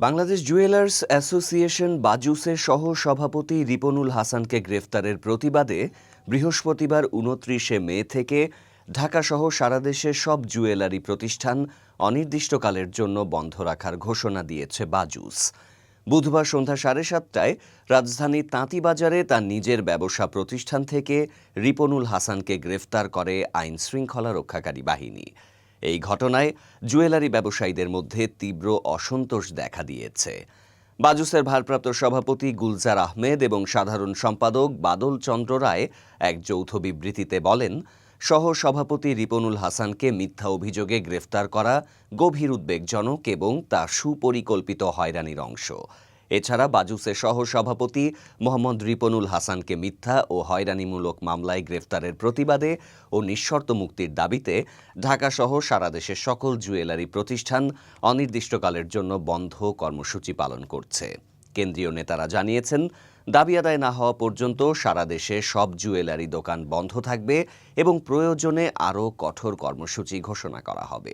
Bangladesh jewellers association বাজুসের সহ-সভাপতি রিপনুল হাসানকে গ্রেফতারের প্রতিবাদে বৃহস্পতিবার ২৯শে মে থেকে ঢাকাসহ সারা দেশের সব জুয়েলারি প্রতিষ্ঠান অনির্দিষ্টকালের জন্য বন্ধ রাখার ঘোষণা দিয়েছে বাজুস। বুধবার সন্ধ্যা ৭:৩০টায় রাজধানীর তাঁতীবাজারে তার নিজের ব্যবসা প্রতিষ্ঠান থেকে রিপনুল হাসানকে গ্রেফতার করে আইন শৃঙ্খলা রক্ষাকারী বাহিনী। এই ঘটনায় জুয়েলারি ব্যবসায়ীদের মধ্যে তীব্র অসন্তোষ দেখা দিয়েছে। বাজুসের ভারপ্রাপ্ত সভাপতি গুলজার আহমেদ এবং সাধারণ সম্পাদক বাদল চন্দ্র রায় এক যৌথ বিবৃতিতে বলেন, সহ-সভাপতি রিপনুল হাসানকে মিথ্যা অভিযোগে গ্রেফতার করা গভীর উদ্বেগজনক এবং তা সুপরিকল্পিত হয়রানির অংশ। এছাড়া বাজুসের সহ-সভাপতি মোহাম্মদ রিপনুল হাসানকে মিথ্যা ও হয়রানিমূলক মামলায় গ্রেফতারের প্রতিবাদে ও নিঃশর্ত মুক্তির দাবিতে ঢাকাসহ সারা দেশের সকল জুয়েলারি প্রতিষ্ঠান অনির্দিষ্টকালের জন্য বন্ধ কর্মসূচি পালন করছে। কেন্দ্রীয় নেতারা জানিয়েছেন, দাবি আদায় না হওয়া পর্যন্ত সারা দেশে সব জুয়েলারি দোকান বন্ধ থাকবে এবং প্রয়োজনে আরও কঠোর কর্মসূচি ঘোষণা করা হবে।